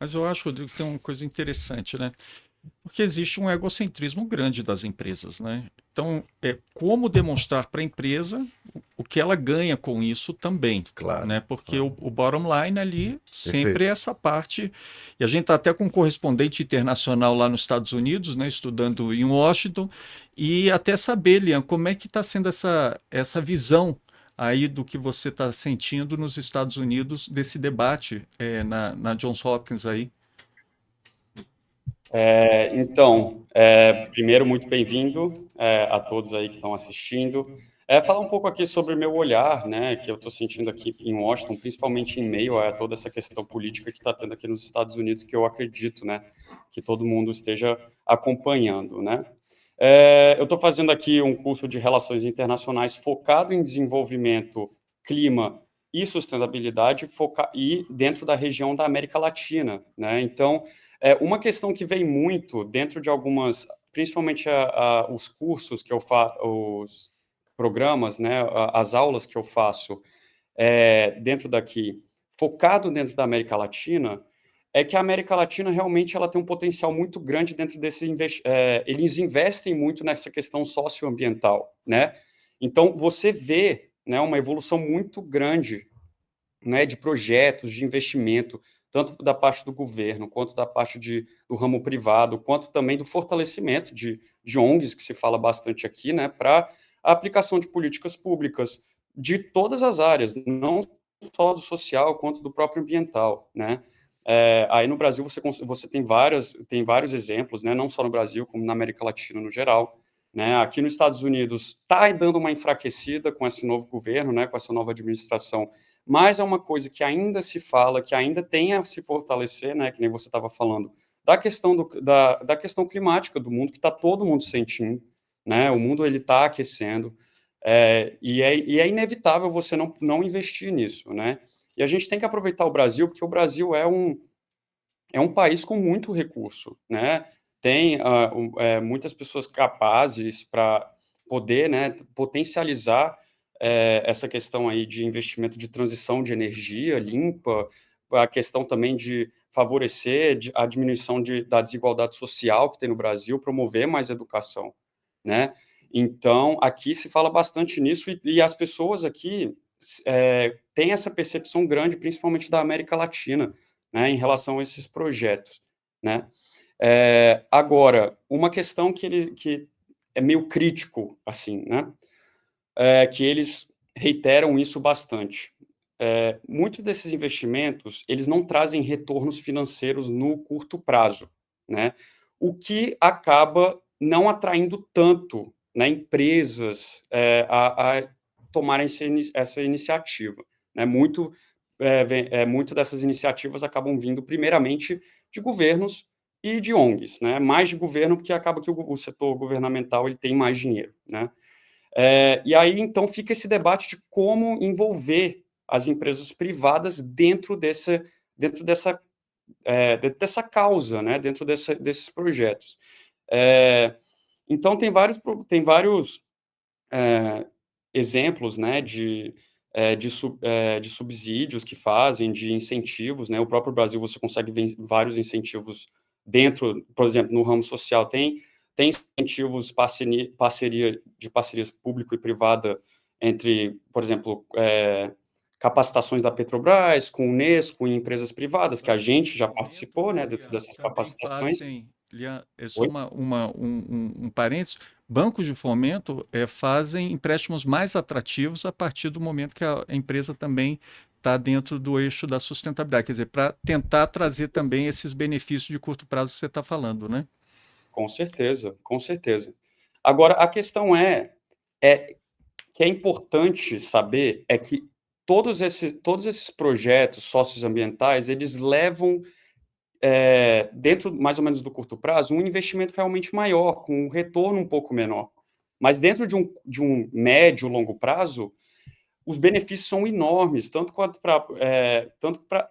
Mas eu acho, Rodrigo, que tem uma coisa interessante, né? Porque existe um egocentrismo grande das empresas, né? Então, é como demonstrar para a empresa o que ela ganha com isso também, Claro, né? Porque claro. o bottom line ali sempre é Perfeito. essa parte. E a gente está até com um correspondente internacional lá nos Estados Unidos, né? Estudando em Washington, e até saber, Liam, como é que está sendo essa visão aí do que você está sentindo nos Estados Unidos desse debate na Johns Hopkins aí. Primeiro, muito bem-vindo a todos aí que estão assistindo. Falar um pouco aqui sobre o meu olhar, né, que eu estou sentindo aqui em Washington, principalmente em meio a toda essa questão política que está tendo aqui nos Estados Unidos, que eu acredito, né, que todo mundo esteja acompanhando, né. Eu estou fazendo aqui um curso de Relações Internacionais focado em desenvolvimento, clima e sustentabilidade, e dentro da região da América Latina, né. Então, uma questão que vem muito dentro de algumas, principalmente os cursos que eu faço, os programas, né, as aulas que eu faço dentro daqui, focado dentro da América Latina, é que a América Latina realmente ela tem um potencial muito grande dentro desse eles investem muito nessa questão socioambiental, né? Então você vê, né, uma evolução muito grande, né, de projetos, de investimento, tanto da parte do governo, quanto da parte do ramo privado, quanto também do fortalecimento de ONGs, que se fala bastante aqui, né, para a aplicação de políticas públicas de todas as áreas, não só do social, quanto do próprio ambiental, né. Aí no Brasil você tem vários exemplos, né, não só no Brasil, como na América Latina no geral, né. Aqui nos Estados Unidos está dando uma enfraquecida com esse novo governo, né, com essa nova administração, mas é uma coisa que ainda se fala, que ainda tem a se fortalecer, né, que nem você estava falando, da questão da questão climática do mundo, que está todo mundo sentindo, né, o mundo ele está aquecendo, e é inevitável você não investir nisso, né. E a gente tem que aproveitar o Brasil, porque o Brasil é um país com muito recurso, né, tem, muitas pessoas capazes para poder, né, potencializar, essa questão aí de investimento de transição de energia limpa, a questão também de favorecer a diminuição da desigualdade social que tem no Brasil, promover mais educação, né. Então, aqui se fala bastante nisso e as pessoas aqui têm essa percepção grande, principalmente da América Latina, né, em relação a esses projetos, né. Agora, uma questão que é meio crítico, assim, né, que eles reiteram isso bastante. Muitos desses investimentos, eles não trazem retornos financeiros no curto prazo, né, o que acaba não atraindo tanto, né, empresas, a tomarem essa iniciativa, né. Muito dessas iniciativas acabam vindo primeiramente de governos e de ONGs, né, mais de governo, porque acaba que o setor governamental ele tem mais dinheiro, né. E aí, então, fica esse debate de como envolver as empresas privadas dentro dessa causa, né, dentro desses projetos. Eh, então tem vários, eh, exemplos, né, de subsídios que fazem, de incentivos, né, o próprio Brasil você consegue ver vários incentivos dentro, por exemplo, no ramo social tem incentivos, parcerias público e privada entre, por exemplo, capacitações da Petrobras, com o Unesco e empresas privadas, que a Bancos de gente já fomento, participou, né, dentro Lian, dessas também capacitações. fazem, Lian, é só Oi? um parênteses, bancos de fomento fazem empréstimos mais atrativos a partir do momento que a empresa também está dentro do eixo da sustentabilidade, quer dizer, para tentar trazer também esses benefícios de curto prazo que você está falando, né? Com certeza, com certeza. Agora a questão é que é importante saber é que todos esses projetos socioambientais, eles levam, dentro mais ou menos do curto prazo, um investimento realmente maior, com um retorno um pouco menor. Mas dentro de um médio, longo prazo, os benefícios são enormes, tanto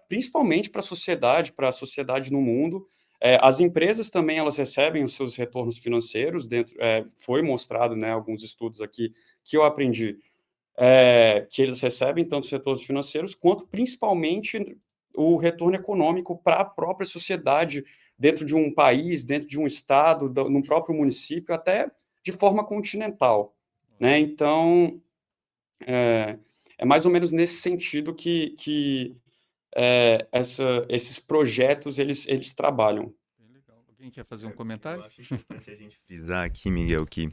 principalmente para a sociedade no mundo. As empresas também elas recebem os seus retornos financeiros foi mostrado, né, alguns estudos aqui que eu aprendi, que eles recebem tanto os retornos financeiros quanto principalmente o retorno econômico para a própria sociedade, dentro de um país, dentro de um estado, no próprio município, até de forma continental, né? Então, é, é mais ou menos nesse sentido que esses projetos eles trabalham. Bem legal. Alguém quer fazer um Eu comentário? acho importante a gente frisar aqui, Miguel, que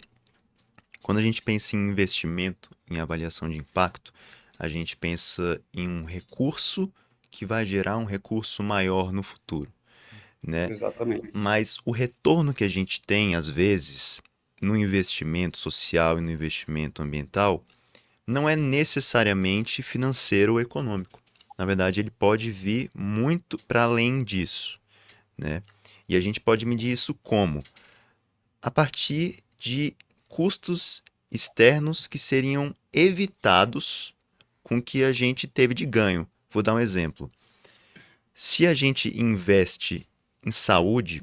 quando a gente pensa em investimento, em avaliação de impacto, a gente pensa em um recurso que vai gerar um recurso maior no futuro, né? Exatamente. Mas o retorno que a gente tem, às vezes, no investimento social e no investimento ambiental, não é necessariamente financeiro ou econômico. Na verdade, ele pode vir muito para além disso, né? E a gente pode medir isso como? A partir de custos externos que seriam evitados com o que a gente teve de ganho. Vou dar um exemplo. Se a gente investe em saúde,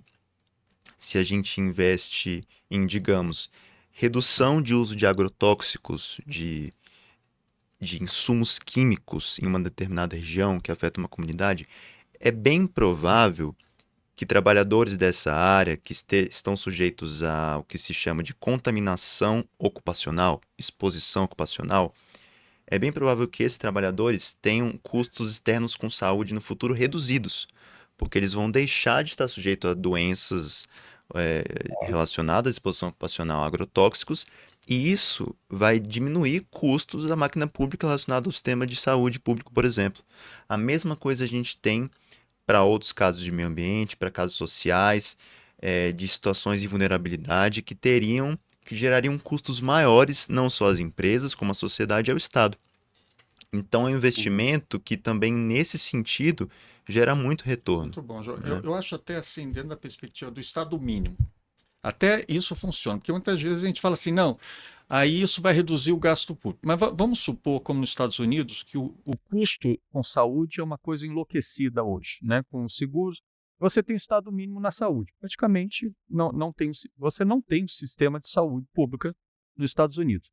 se a gente investe em, digamos, redução de uso de agrotóxicos, de insumos químicos em uma determinada região que afeta uma comunidade, é bem provável que trabalhadores dessa área que estão sujeitos ao que se chama de contaminação ocupacional, exposição ocupacional, é bem provável que esses trabalhadores tenham custos externos com saúde no futuro reduzidos, porque eles vão deixar de estar sujeitos a doenças relacionadas à exposição ocupacional a agrotóxicos, e isso vai diminuir custos da máquina pública relacionada ao sistema de saúde público, por exemplo. A mesma coisa a gente tem para outros casos de meio ambiente, para casos sociais, de situações de vulnerabilidade que gerariam custos maiores, não só às empresas, como à sociedade e ao Estado. Então, é um investimento que também, nesse sentido, gera muito retorno. Muito bom, João. Né? Eu acho até assim, dentro da perspectiva do Estado mínimo, até isso funciona, porque muitas vezes a gente fala assim, não, aí isso vai reduzir o gasto público. Mas vamos supor, como nos Estados Unidos, que o custo com saúde é uma coisa enlouquecida hoje, né? Com os seguros, você tem o Estado mínimo na saúde. Praticamente você não tem um sistema de saúde pública nos Estados Unidos.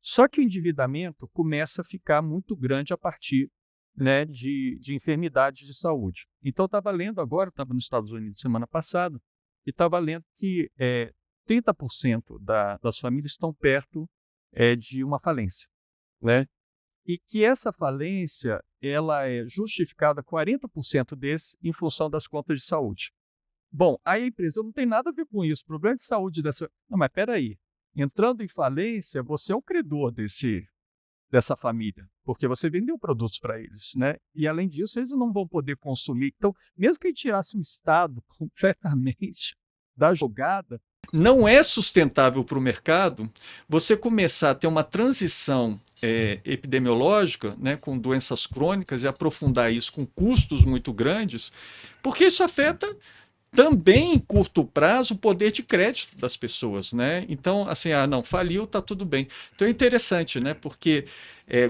Só que o endividamento começa a ficar muito grande a partir, né, de enfermidades de saúde. Então, eu estava lendo agora, estava nos Estados Unidos semana passada, e estava lendo que 30% das famílias estão perto de uma falência, né? E que essa falência ela é justificada 40% desse em função das contas de saúde. Bom, aí a empresa não tem nada a ver com isso, o problema de saúde dessa... Não, mas espera aí, entrando em falência, você é o credor dessa família, porque você vendeu produtos para eles, né? E além disso, eles não vão poder consumir. Então, mesmo que tirasse o Estado completamente da jogada, não é sustentável para o mercado você começar a ter uma transição epidemiológica, né, com doenças crônicas e aprofundar isso com custos muito grandes, porque isso afeta também em curto prazo o poder de crédito das pessoas, né? Então, assim, não, faliu, tá tudo bem. Então é interessante, né? Porque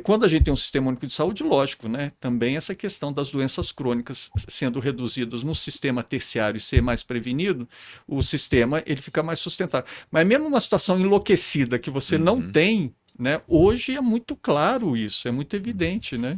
quando a gente tem um sistema único de saúde, lógico, né? Também essa questão das doenças crônicas sendo reduzidas no sistema terciário e ser mais prevenido, o sistema ele fica mais sustentável. Mas mesmo uma situação enlouquecida que você não tem, né? Hoje é muito claro isso, é muito evidente, né?